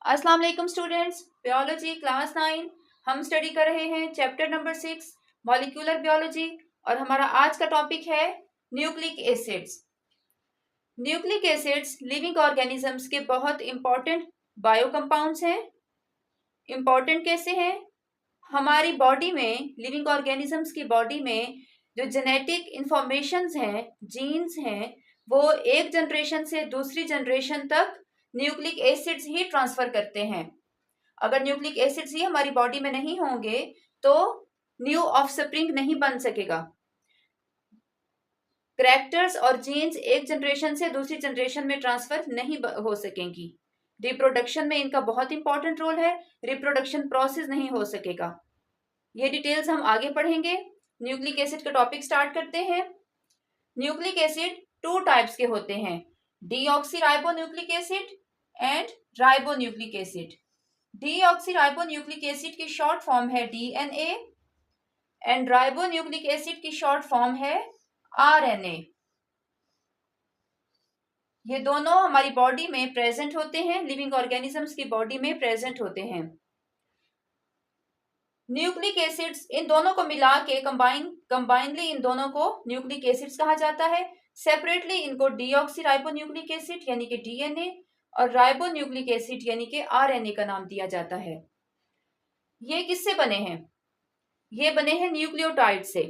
अस्सलाम वालेकुम students, biology class 9 हम स्टडी कर रहे हैं चैप्टर नंबर 6 मॉलिक्यूलर बायोलॉजी। और हमारा आज का टॉपिक है nucleic acids. Nucleic acids living organisms के बहुत इंपॉर्टेंट बायो कंपाउंड्स हैं। इंपॉर्टेंट कैसे हैं? हमारी बॉडी में, लिविंग ऑर्गेनिजम्स की बॉडी में जो जेनेटिक इंफॉर्मेशंस हैं, जीन्स हैं, वो एक जनरेशन से दूसरी जनरेशन तक न्यूक्लिक एसिड्स ही ट्रांसफर करते हैं। अगर न्यूक्लिक एसिड्स ही हमारी बॉडी में नहीं होंगे तो न्यू ऑफस्प्रिंग नहीं बन सकेगा। कैरेक्टर्स और जीन्स एक जनरेशन से दूसरी जनरेशन में ट्रांसफर नहीं हो सकेंगी। रिप्रोडक्शन में इनका बहुत इंपॉर्टेंट रोल है। रिप्रोडक्शन प्रोसेस नहीं हो सकेगा। ये डिटेल्स हम आगे पढ़ेंगे। न्यूक्लिक एसिड का टॉपिक स्टार्ट करते हैं। न्यूक्लिक एसिड टू टाइप्स के होते हैं, deoxyribonucleic acid and ribonucleic acid. Deoxyribonucleic acid की शॉर्ट फॉर्म है डीएनए एंड राइबोन्यूक्लिक एसिड की शॉर्ट फॉर्म है आरएनए। ये दोनों हमारी बॉडी में प्रेजेंट होते हैं, लिविंग ऑर्गेनिजम्स की बॉडी में प्रेजेंट होते हैं। न्यूक्लिक एसिड्स, इन दोनों को मिला के कंबाइनली इन दोनों को न्यूक्लिक एसिड्स कहा जाता है। सेपरेटली इनको डीऑक्सीराइबोन्यूक्लिक एसिड यानी कि डीएनए और राइबोन्यूक्लिक एसिड यानी कि आरएनए का नाम दिया जाता है। ये किससे बने हैं? ये बने हैं न्यूक्लियोटाइड से।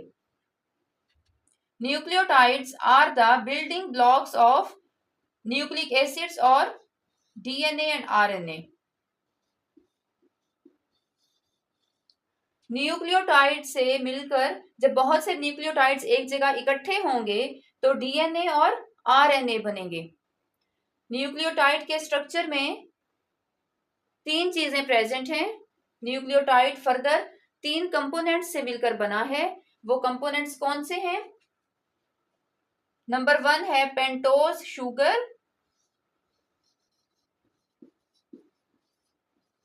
Nucleotides are the building blocks of nucleic acids और डीएनए एंड आरएनए। न्यूक्लियोटाइड से मिलकर जब बहुत से न्यूक्लियोटाइड्स एक जगह इकट्ठे होंगे तो डीएनए और आरएनए बनेंगे। न्यूक्लियोटाइड के स्ट्रक्चर में तीन चीजें प्रेजेंट हैं। न्यूक्लियोटाइड फर्दर तीन कंपोनेंट्स से मिलकर बना है। वो कंपोनेंट्स कौन से हैं? नंबर 1 है पेंटोज शुगर।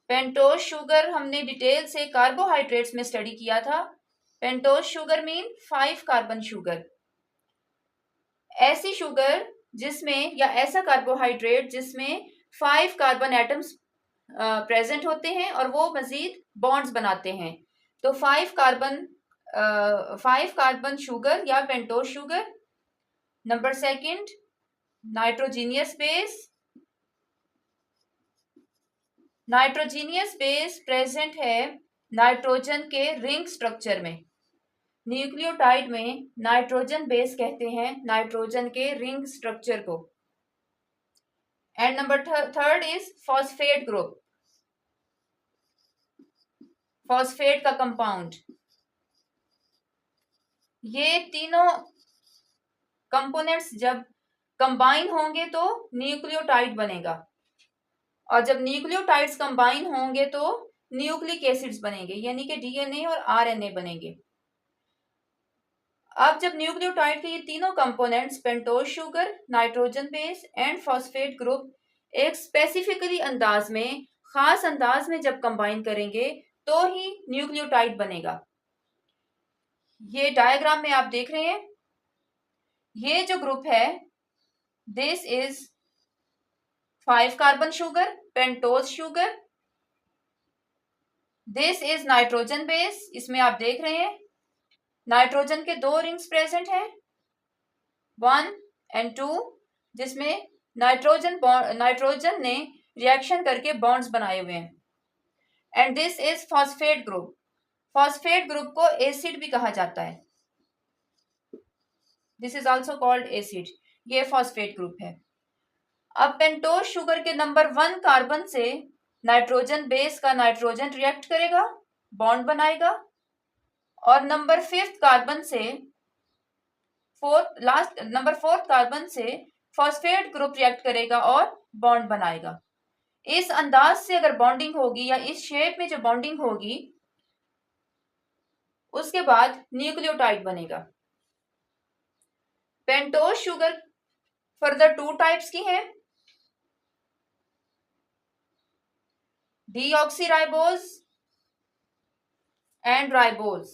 पेंटोज शुगर हमने डिटेल से कार्बोहाइड्रेट्स में स्टडी किया था। Pentose sugar mean 5 carbon sugar. ऐसी शुगर जिसमें, या ऐसा कार्बोहाइड्रेट जिसमें 5 कार्बन एटम्स प्रेजेंट होते हैं और वो मजीद बॉन्ड्स बनाते हैं। तो 5 कार्बन शुगर या pentose sugar. Number 2 nitrogenous base. Nitrogenous base present है नाइट्रोजन के रिंग स्ट्रक्चर में। न्यूक्लियोटाइड में नाइट्रोजन बेस कहते हैं नाइट्रोजन के रिंग स्ट्रक्चर को। And number 3 is phosphate group, phosphate का कंपाउंड। ये तीनों कंपोनेंट्स जब कंबाइन होंगे तो न्यूक्लियोटाइड बनेगा, और जब न्यूक्लियोटाइड्स कंबाइन होंगे तो न्यूक्लिक एसिड्स बनेंगे यानी कि डीएनए और आरएनए बनेंगे। अब जब न्यूक्लियोटाइड के ये तीनों components pentose sugar, nitrogen base and phosphate group एक स्पेसिफिकली अंदाज में, खास अंदाज में जब कंबाइन करेंगे तो ही न्यूक्लियोटाइड बनेगा। ये डायग्राम में आप देख रहे हैं, ये जो ग्रुप है this is 5 carbon sugar, pentose sugar. This is nitrogen base. इसमें आप देख रहे हैं नाइट्रोजन के 2 रिंग्स प्रेजेंट हैं, 1 एंड 2, जिसमें नाइट्रोजन ने रिएक्शन करके बॉन्ड्स बनाए हुए हैं। And this is phosphate group. Phosphate group को एसिड भी कहा जाता है। This is also called acid. ये फॉस्फेट ग्रुप है। अब पेंटोज शुगर के नंबर 1 कार्बन से नाइट्रोजन बेस का नाइट्रोजन रिएक्ट करेगा, बॉन्ड बनाएगा, और नंबर 5 कार्बन से नंबर 4 कार्बन से फॉस्फेट ग्रुप रिएक्ट करेगा और बॉन्ड बनाएगा। इस अंदाज से अगर बॉन्डिंग होगी या इस शेप में जो बॉन्डिंग होगी उसके बाद न्यूक्लियोटाइड बनेगा। पेंटोज शुगर फर्दर 2 टाइप्स की है, deoxyribose and ribose.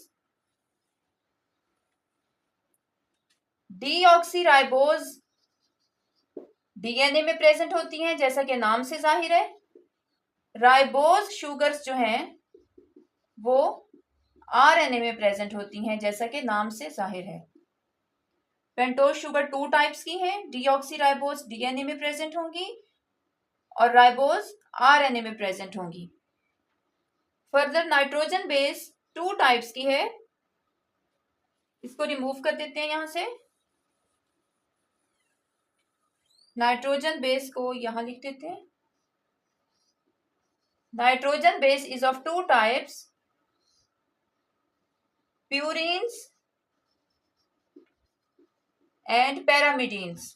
Ribose sugars जो हैं वो आरएनए में प्रेजेंट होती हैं, जैसा कि नाम से जाहिर है। पेंटोज शुगर 2 टाइप्स की हैं, डीऑक्सीराइबोज डीएनए में प्रेजेंट होंगी और राइबोज आरएनए में प्रेजेंट होंगी। फर्दर नाइट्रोजन बेस 2 टाइप्स की है, इसको रिमूव कर देते हैं यहां से। नाइट्रोजन बेस को यहां लिख देते हैं। Nitrogen base is of 2 types, purines and pyrimidines.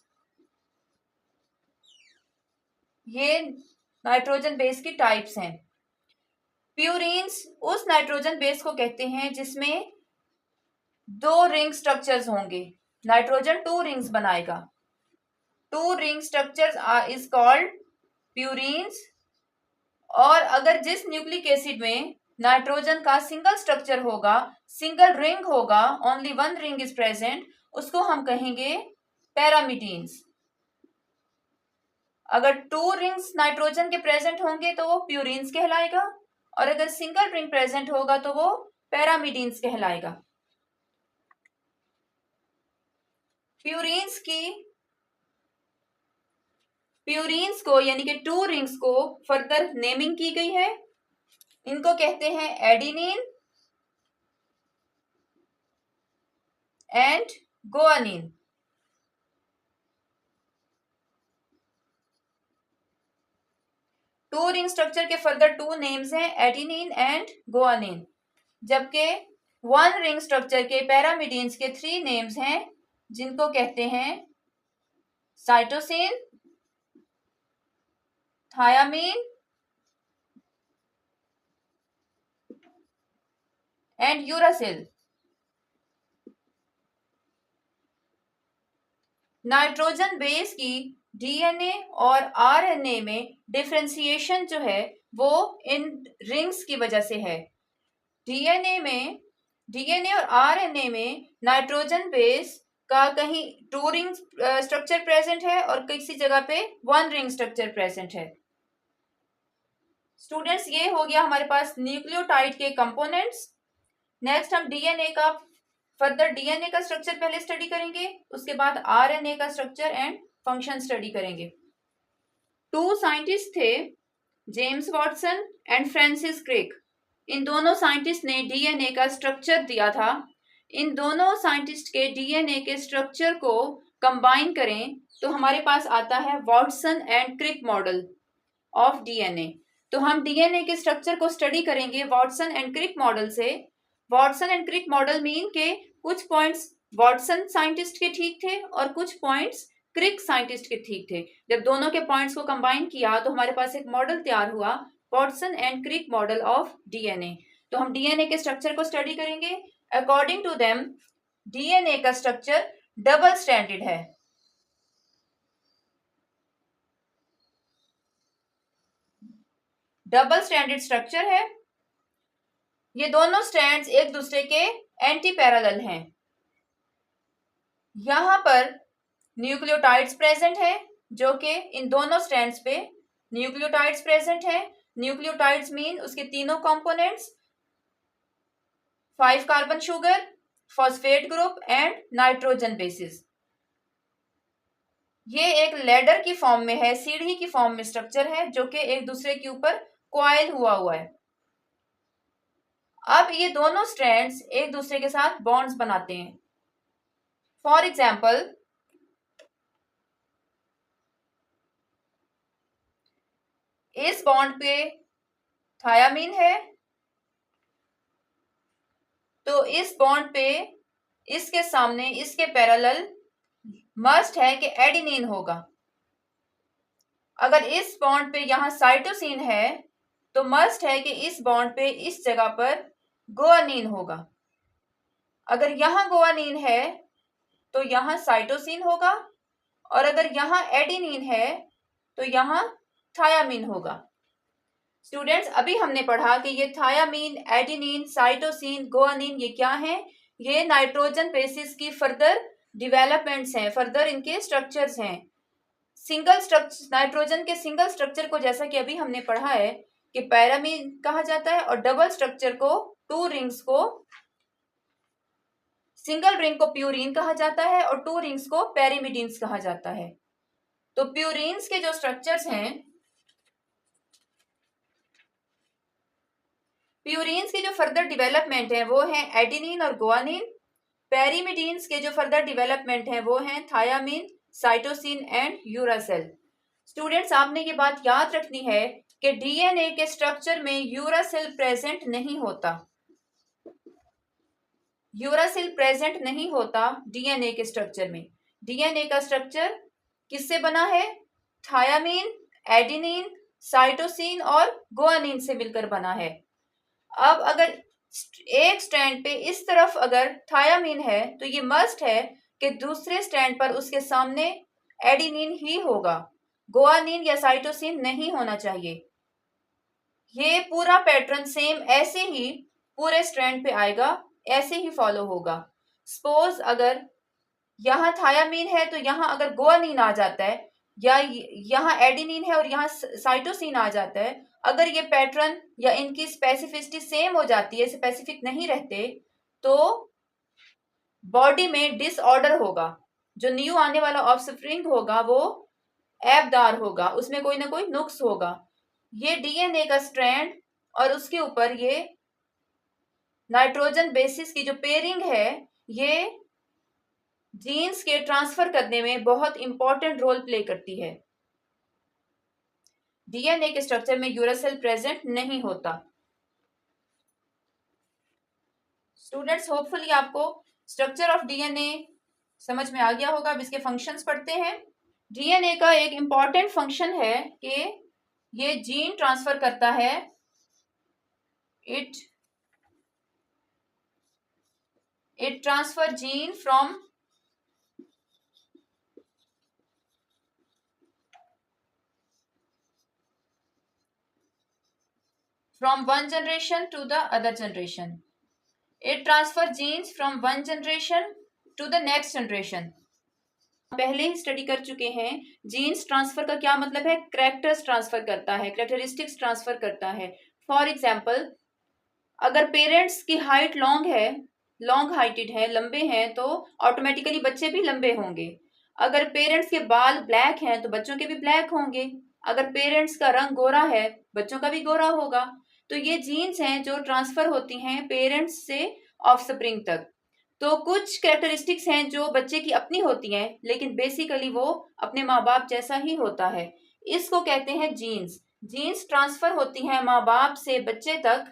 ये नाइट्रोजन बेस की टाइप्स हैं। प्यूरीन्स उस नाइट्रोजन बेस को कहते हैं जिसमें 2 रिंग स्ट्रक्चर्स होंगे। नाइट्रोजन 2 रिंग्स बनाएगा। 2 रिंग स्ट्रक्चर्स इज कॉल्ड प्यूरीन्स। और अगर जिस न्यूक्लिक एसिड में नाइट्रोजन का सिंगल स्ट्रक्चर होगा, सिंगल रिंग होगा, ओनली 1 रिंग इज प्रेजेंट, उसको हम कहेंगे पैरामिडीन्स। अगर 2 रिंग्स नाइट्रोजन के प्रेजेंट होंगे तो वो प्यूरीन्स कहलाएगा, और अगर सिंगल रिंग प्रेजेंट होगा तो वो पैरामिडीन्स कहलाएगा। प्यूरीन्स को यानी कि 2 रिंग्स को फर्दर नेमिंग की गई है। इनको कहते हैं adenine and guanine. Two ring structure के फर्दर 2 नेम्स हैं, एडिनिन एंड गुआनिन, जबकि 1 रिंग स्ट्रक्चर के पैरामिडीन्स के 3 नेम्स हैं, जिनको कहते हैं cytosine, thymine and uracil. Nitrogen base की डीएनए और आरएनए में डिफरेंशिएशन जो है वो इन रिंग्स की वजह से है। डीएनए और आरएनए में नाइट्रोजन बेस का कहीं 2 रिंग स्ट्रक्चर प्रेजेंट है और किसी जगह पे 1 रिंग स्ट्रक्चर प्रेजेंट है। स्टूडेंट्स, ये हो गया हमारे पास न्यूक्लियोटाइड के कंपोनेंट्स। नेक्स्ट हम डीएनए का स्ट्रक्चर पहले स्टडी करेंगे, उसके बाद आरएनए का स्ट्रक्चर एंड फंक्शन स्टडी करेंगे। 2 साइंटिस्ट थे, James Watson and Francis Crick. इन दोनों साइंटिस्ट ने डीएनए का स्ट्रक्चर दिया था। इन दोनों साइंटिस्ट के डीएनए के स्ट्रक्चर को कंबाइन करें तो हमारे पास आता है Watson and Crick model of DNA. तो हम डीएनए के स्ट्रक्चर को स्टडी करेंगे वॉटसन एंड क्रिक मॉडल से। वॉटसन एंड क्रिक मॉडल मीन के कुछ पॉइंट्स वॉटसन साइंटिस्ट के ठीक थे और कुछ पॉइंट्स क्रिक साइंटिस्ट के ठीक थे। जब दोनों के पॉइंट्स को कंबाइन किया तो हमारे पास एक मॉडल तैयार हुआ, Watson and Crick model of DNA. तो हम डीएनए के स्ट्रक्चर को स्टडी करेंगे। अकॉर्डिंग टू देम डीएनए का स्ट्रक्चर डबल स्ट्रैंडेड है। डबल स्ट्रैंडेड स्ट्रक्चर है। ये दोनों स्ट्रैंड्स एक दूसरे के एंटी पैरेलल हैं। यहां पर न्यूक्लियोटाइड्स प्रेजेंट है, जो कि इन दोनों स्ट्रैंड्स पे न्यूक्लियोटाइड्स प्रेजेंट है। न्यूक्लियोटाइड्स मीन उसके तीनों components, 5 carbon sugar, phosphate group and nitrogen bases. ये एक लैडर की फॉर्म में है, सीढ़ी की फॉर्म में स्ट्रक्चर है, जो कि एक दूसरे के ऊपर कॉइल हुआ है। अब ये दोनों स्ट्रैंड्स एक दूसरे के साथ बॉन्ड्स बनाते हैं। फॉर एग्जाम्पल, इस बॉन्ड पे थायामीन है, तो इस बॉन्ड पे इसके सामने इसके पैरेलल मस्ट है कि एडिनिन होगा। अगर इस बॉन्ड पे यहां साइटोसिन है तो मस्ट है कि इस बॉन्ड पे इस जगह पर गुआनिन होगा। अगर यहां गुआनिन है तो यहां साइटोसिन होगा, और अगर यहां एडिनिन है तो यहां थायामीन होगा। स्टूडेंट्स, अभी हमने पढ़ा कि ये थायामीन, एडिनिन, साइटोसिन, गुआनिन ये क्या है? ये नाइट्रोजन बेसिस की फर्दर डेवलपमेंट्स हैं, फर्दर इनके स्ट्रक्चर्स हैं। सिंगल स्ट्रक्चर नाइट्रोजन के सिंगल स्ट्रक्चर को जैसा कि अभी हमने पढ़ा है कि पैरामीन कहा जाता है, और डबल स्ट्रक्चर को, टू रिंग्स को, सिंगल रिंग को प्यूरिन कहा जाता है और टू रिंग्स को पेरिमिडीन्स कहा जाता है। तो प्यूरिन्स के जो स्ट्रक्चर्स हैं, प्यूरिन्स के जो फर्दर डेवलपमेंट है वो है एडेनिन और गुआनिन। पेरिमिडीन्स के जो फर्दर डेवलपमेंट है वो है थायामीन, साइटोसिन एंड यूरासेल। स्टूडेंट्स, आपने ये बात याद रखनी है कि डीएनए के स्ट्रक्चर में यूरासेल प्रेजेंट नहीं होता। यूरासिल प्रेजेंट नहीं होता डीएनए के स्ट्रक्चर में। डीएनए का स्ट्रक्चर किससे बना है? थायामीन, एडेनिन, साइटोसिन और गुआनिन से मिलकर बना है। अब अगर एक स्ट्रैंड पे इस तरफ अगर थायामीन है तो ये मस्ट है कि दूसरे स्ट्रैंड पर उसके सामने एडेनिन ही होगा, गुआनिन या साइटोसिन नहीं होना चाहिए। ये पूरा पैटर्न सेम ऐसे ही पूरे स्ट्रैंड पे आएगा, ऐसे ही फॉलो होगा। सपोज अगर यहाँ थायामीन है तो यहाँ अगर गुआनिन आ जाता है, या यहाँ एडेनिन है और यहाँ साइटोसिन आ जाता है, अगर ये पैटर्न या इनकी स्पेसिफिसिटी सेम हो जाती है, स्पेसिफिक नहीं रहते, तो बॉडी में डिसऑर्डर होगा। जो न्यू आने वाला ऑफस्प्रिंग होगा वो ऐबदार होगा, उसमें कोई ना कोई नुक्स होगा। ये डीएनए का स्ट्रैंड और उसके ऊपर ये नाइट्रोजन बेसिस की जो पेयरिंग है, ये जीन्स के ट्रांसफर करने में बहुत इंपॉर्टेंट रोल प्ले करती है। डीएनए के स्ट्रक्चर में यूरासिल प्रेजेंट नहीं होता। स्टूडेंट्स, होपफुली आपको स्ट्रक्चर ऑफ डीएनए समझ में आ गया होगा। अब इसके फंक्शंस पढ़ते हैं। डीएनए का एक इंपॉर्टेंट फंक्शन है कि ये जीन ट्रांसफर करता है। It transfer gene from one generation to the other generation. It transfer genes from one generation to the next generation. पहले ही स्टडी कर चुके हैं। जीन्स ट्रांसफर का क्या मतलब है? कैरेक्टर्स ट्रांसफर करता है, कैरेक्टरिस्टिक्स ट्रांसफर करता है। फॉर एग्जाम्पल, अगर पेरेंट्स की हाइट लॉन्ग है, लॉन्ग हाइटेड है, लंबे हैं, तो ऑटोमेटिकली बच्चे भी लंबे होंगे। अगर पेरेंट्स के बाल ब्लैक हैं तो बच्चों के भी ब्लैक होंगे। अगर पेरेंट्स का रंग गोरा है, बच्चों का भी गोरा होगा। तो ये जीन्स हैं जो ट्रांसफर होती हैं पेरेंट्स से ऑफस्प्रिंग तक। तो कुछ कैरेक्टरिस्टिक्स हैं जो बच्चे की अपनी होती हैं, लेकिन बेसिकली वो अपने माँ बाप जैसा ही होता है। इसको कहते हैं जीन्स। जीन्स ट्रांसफर होती हैं माँ बाप से बच्चे तक,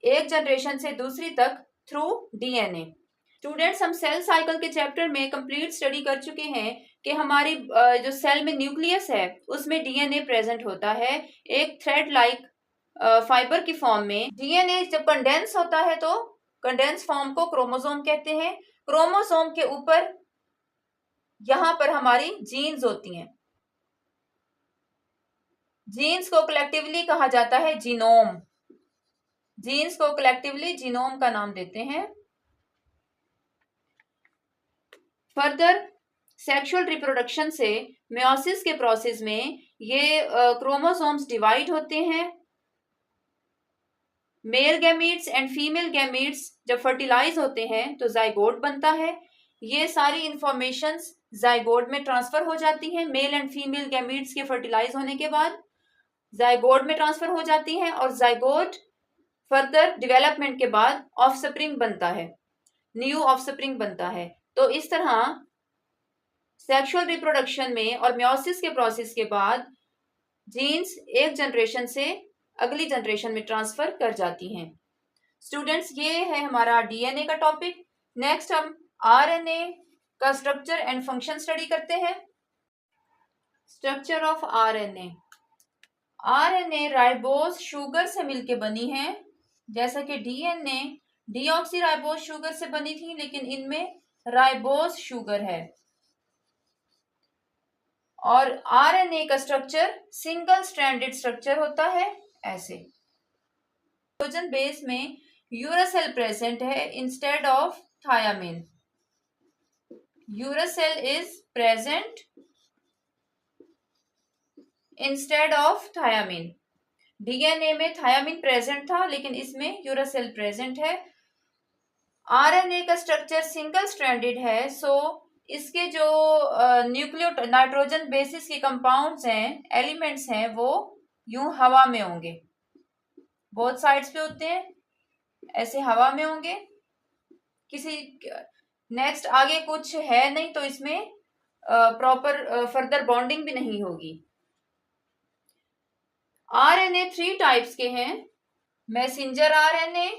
एक जनरेशन से दूसरी तक, थ्रू डीएनए। स्टूडेंट्स, हम सेल साइकिल के चैप्टर में कंप्लीट स्टडी कर चुके हैं कि हमारी जो सेल में न्यूक्लियस है उसमें डीएनए प्रेजेंट होता है एक थ्रेड लाइक फाइबर की फॉर्म में। डीएनए जब कंडेंस होता है तो कंडेंस फॉर्म को क्रोमोसोम कहते हैं। क्रोमोसोम के ऊपर यहां पर हमारी जीन्स होती हैं। जीन्स को कलेक्टिवली कहा जाता है जीनोम। जीन्स को कलेक्टिवली जीनोम का नाम देते हैं। फर्दर सेक्सुअल रिप्रोडक्शन से मेयोसिस के प्रोसेस में ये क्रोमोसोम्स डिवाइड होते हैं। Male gametes and female gametes जब फर्टिलाइज होते हैं तो जाइगोट बनता है। ये सारी इंफॉर्मेशंस जाइगोट में ट्रांसफर हो जाती हैं। मेल एंड फीमेल गैमीट्स के फर्टिलाइज होने के बाद जाइगोट में ट्रांसफर हो जाती हैं, और जाइगोट फर्दर डेवलपमेंट के बाद ऑफस्प्रिंग बनता है, न्यू ऑफस्प्रिंग बनता है। तो इस तरह सेक्सुअल रिप्रोडक्शन में और मेयोसिस के प्रोसेस के बाद जीन्स एक जनरेशन से अगली जनरेशन में ट्रांसफर कर जाती हैं। स्टूडेंट्स, ये है हमारा डीएनए का टॉपिक। नेक्स्ट हम आरएनए का स्ट्रक्चर एंड फंक्शन स्टडी करते हैं। Structure of RNA. RNA ribose sugar से मिलके बनी है, जैसा कि डीएनए डीऑक्सी राइबोज शुगर से बनी थी, लेकिन इनमें राइबोज शुगर है। और आरएनए का स्ट्रक्चर सिंगल स्ट्रैंडेड स्ट्रक्चर होता है ऐसे। नाइट्रोजन बेस में यूरासिल प्रेजेंट है instead of thymine. Uracil is present instead of thymine. DNA में थायामीन प्रेजेंट था, लेकिन इसमें यूरासिल प्रेजेंट है। आरएनए का स्ट्रक्चर सिंगल स्ट्रैंडेड है, सो इसके जो न्यूक्लियो नाइट्रोजन बेसिस के कंपाउंड्स हैं, एलिमेंट्स हैं, वो यूं हवा में होंगे, बोथ साइड्स पे होते हैं, ऐसे हवा में होंगे। किसी नेक्स्ट आगे कुछ है नहीं, तो इसमें प्रॉपर फर्दर बॉन्डिंग भी नहीं होगी। आरएनए 3 टाइप्स के हैं। Messenger RNA,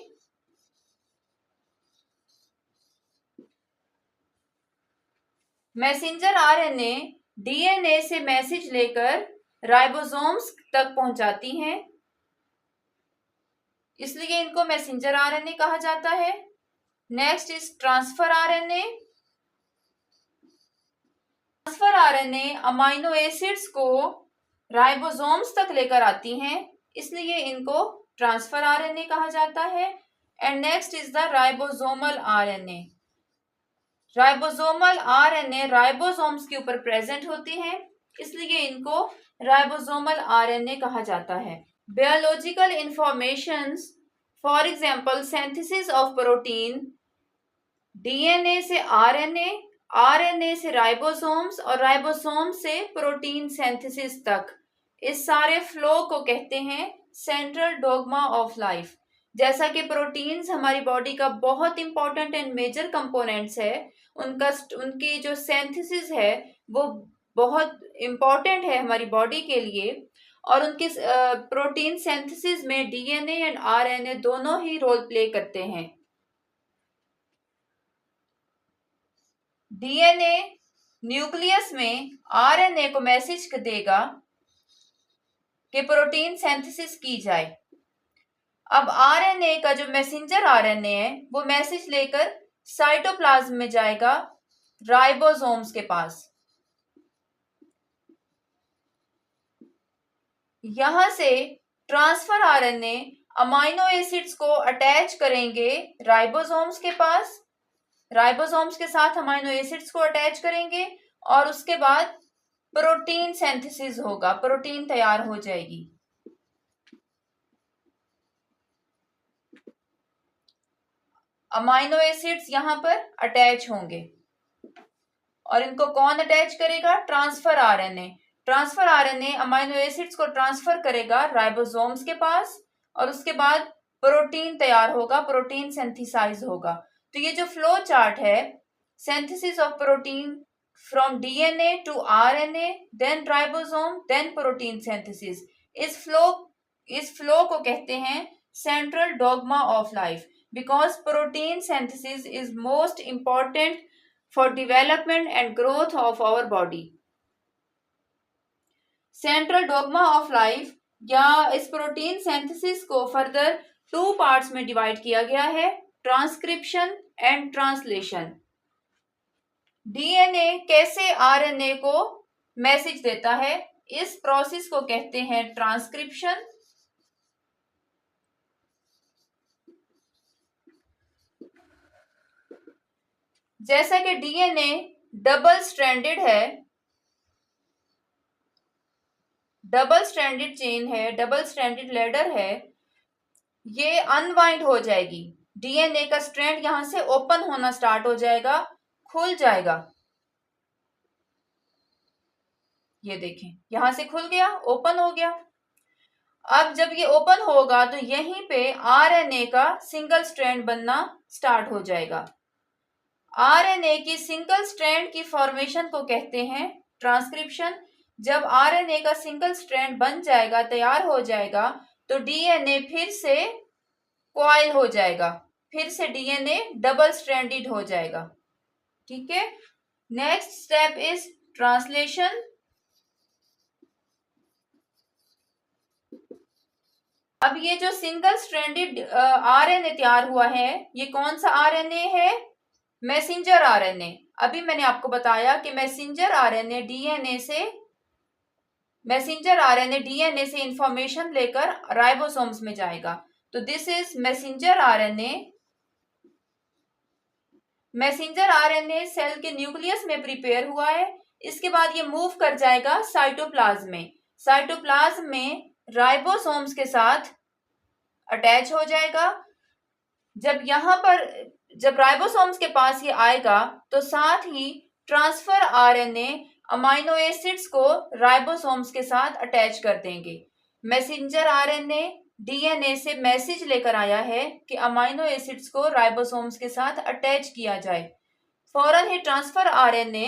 messenger RNA DNA से मैसेज लेकर राइबोसोम्स तक पहुंचाती हैं, इसलिए इनको मैसेंजर आरएनए कहा जाता है। Next is transfer RNA. Transfer RNA amino acids को राइबोसोम्स तक लेकर आती हैं, इसलिए इनको ट्रांसफर आरएनए कहा जाता है। And next is the ribosomal RNA. Ribosomal RNA ribosomes के ऊपर प्रेजेंट होती हैं, इसलिए इनको राइबोसोमल आरएनए कहा जाता है। Biological informations, for example synthesis of protein, DNA से आरएनए, आरएनए से राइबोसोम्स और राइबोसोम से प्रोटीन सिंथेसिस तक, इस सारे फ्लो को कहते हैं सेंट्रल डोग्मा ऑफ लाइफ। जैसा कि प्रोटीन्स हमारी बॉडी का बहुत इंपॉर्टेंट एंड मेजर कंपोनेंट्स है, उनकी जो सिंथेसिस है वो बहुत इंपॉर्टेंट है हमारी बॉडी के लिए, और उनकी प्रोटीन सिंथेसिस में डीएनए एंड आरएनए दोनों ही रोल प्ले करते हैं। डीएनए न्यूक्लियस में आरएनए को मैसेज देगा कि प्रोटीन सिंथेसिस की जाए। अब आरएनए का जो मैसेंजर आरएनए है वो मैसेज लेकर साइटोप्लाज्म में जाएगा, राइबोसोम्स के पास। यहां से ट्रांसफर आरएनए अमाइनो एसिड्स को अटैच करेंगे राइबोसोम्स के पास, राइबोसोम्स के साथ अमाइनो एसिड्स को अटैच करेंगे, और उसके बाद प्रोटीन सिंथेसिस होगा, प्रोटीन तैयार हो जाएगी। अमाइनो एसिड्स यहां पर अटैच होंगे, और इनको कौन अटैच करेगा? Transfer RNA. Transfer RNA amino acids को ट्रांसफर करेगा राइबोसोम्स के पास, और उसके बाद प्रोटीन तैयार होगा, प्रोटीन सिंथेसाइज होगा। तो ये जो फ्लो चार्ट है, synthesis of protein from DNA to RNA, then ribosome, then protein synthesis, इस फ्लो को कहते हैं central dogma of life, because protein synthesis is most important for development and growth of our body. Central dogma of life या इस protein synthesis को further 2 parts में divide किया गया है, ट्रांसक्रिप्शन एंड ट्रांसलेशन। डीएनए कैसे आरएनए को message देता है, इस प्रोसेस को कहते हैं ट्रांसक्रिप्शन। जैसा कि डीएनए डबल स्ट्रैंडेड है, डबल स्ट्रैंडेड चेन है, डबल स्ट्रैंडेड लैडर है, ये अनवाइंड हो जाएगी। डीएनए का स्ट्रैंड यहां से ओपन होना स्टार्ट हो जाएगा, खुल जाएगा। ये देखें, यहां से खुल गया, ओपन हो गया। अब जब ये ओपन होगा तो यहीं पे आरएनए का सिंगल स्ट्रैंड बनना स्टार्ट हो जाएगा। आरएनए की सिंगल स्ट्रैंड की फॉर्मेशन को कहते हैं ट्रांसक्रिप्शन। जब आरएनए का सिंगल स्ट्रैंड बन जाएगा, तैयार हो जाएगा, तो डीएनए फिर से कॉइल हो जाएगा, फिर से डीएनए डबल स्ट्रैंडेड हो जाएगा। ठीक है। Next step is translation. अब ये जो सिंगल स्ट्रैंडेड आरएनए तैयार हुआ है, ये कौन सा आरएनए है? Messenger RNA. अभी मैंने आपको बताया कि मैसेंजर आरएनए डीएनए से इंफॉर्मेशन लेकर राइबोसोम्स में जाएगा। तो this is messenger RNA. Messenger RNA cell के न्यूक्लियस में प्रिपेयर हुआ है, इसके बाद ये मूव कर जाएगा साइटोप्लाज्म में। साइटोप्लाज्म में राइबोसोम्स के साथ अटैच हो जाएगा। जब राइबोसोम्स के पास ये आएगा तो साथ ही ट्रांसफर आरएनए अमाइनो एसिड्स को राइबोसोम्स के साथ अटैच कर देंगे। मैसेंजर आरएनए डीएनए से मैसेज लेकर आया है कि अमाइनो एसिड्स को राइबोसोम्स के साथ अटैच किया जाए। फौरन ही ट्रांसफर आरएनए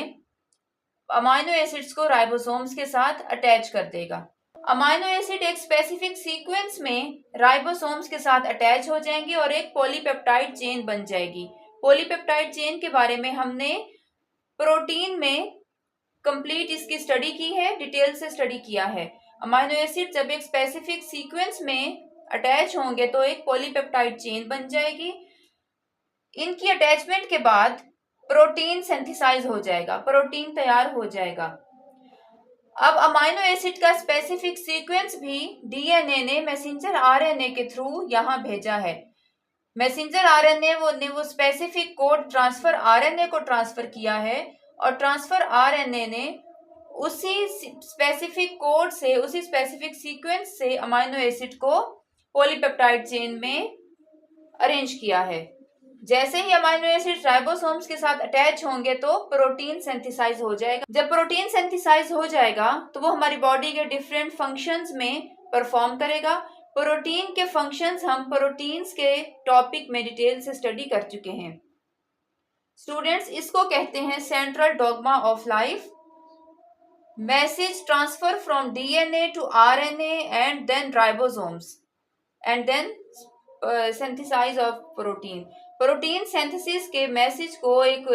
अमाइनो एसिड्स को राइबोसोम्स के साथ अटैच कर देगा। अमाइनो एसिड एक स्पेसिफिक सीक्वेंस में राइबोसोम्स के साथ अटैच हो जाएंगे और एक पॉलीपेप्टाइड चेन बन जाएगी। पॉलीपेप्टाइड चेन के बारे में हमने प्रोटीन में कंप्लीट इसकी स्टडी की है, डिटेल से स्टडी किया है। अमाइनो एसिड जब एक स्पेसिफिक सीक्वेंस में अटैच होंगे तो एक पॉलीपेप्टाइड चेन बन जाएगी। इनकी अटैचमेंट के बाद प्रोटीन सिंथेसाइज हो जाएगा, प्रोटीन तैयार हो जाएगा। अब अमाइनो एसिड का स्पेसिफिक सीक्वेंस भी डीएनए ने मैसेंजर आरएनए के थ्रू यहाँ भेजा है। मैसेंजर आरएनए ने वो स्पेसिफिक कोड ट्रांसफर आरएनए को ट्रांसफर किया है और ट्रांसफर आरएनए ने उसी स्पेसिफिक कोड से, उसी स्पेसिफिक सीक्वेंस से अमाइनो एसिड को पॉलीपेप्टाइड चेन में अरेंज किया है। जैसे ही अमाइनो एसिड राइबोसोम्स के साथ अटैच होंगे तो प्रोटीन सिंथेसाइज हो जाएगा। जब प्रोटीन सिंथेसाइज हो जाएगा तो वो हमारी बॉडी के डिफरेंट फंक्शंस में परफॉर्म करेगा। प्रोटीन के फंक्शंस हम प्रोटीन्स के टॉपिक में डिटेल से स्टडी कर चुके हैं। स्टूडेंट्स, इसको कहते हैं central dogma of life. Message transfer from DNA to RNA and then ribosomes and then synthesize of protein. Protein synthesis के मैसेज को, एक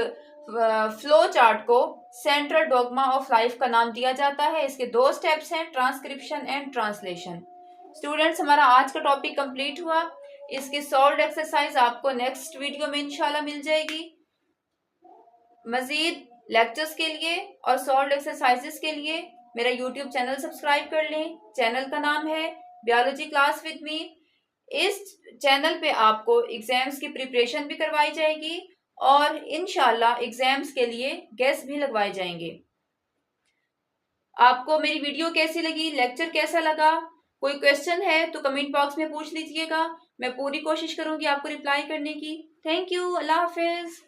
फ्लो चार्ट को सेंट्रल डॉगमा ऑफ लाइफ का नाम दिया जाता है। इसके 2 स्टेप्स हैं, ट्रांसक्रिप्शन एंड ट्रांसलेशन। स्टूडेंट्स, हमारा आज का टॉपिक कंप्लीट हुआ। इसकी सॉल्व्ड एक्सरसाइज आपको नेक्स्ट वीडियो में इंशाल्लाह मिल जाएगी। मजीद लेक्चर्स के लिए और सॉल्व्ड एक्सरसाइजेस के लिए मेरा यूट्यूब चैनल सब्सक्राइब कर लें। चैनल का नाम है बायोलॉजी क्लास विद मी। इस चैनल पे आपको एग्जाम्स की प्रिपरेशन भी करवाई जाएगी और इंशाल्लाह एग्जाम्स के लिए गेस्ट भी लगवाए जाएंगे। आपको मेरी वीडियो कैसी लगी, लेक्चर कैसा लगा, कोई क्वेश्चन है तो कमेंट बॉक्स में पूछ लीजिएगा। मैं पूरी कोशिश करूंगी आपको रिप्लाई करने की। Thank you. Allah Hafiz.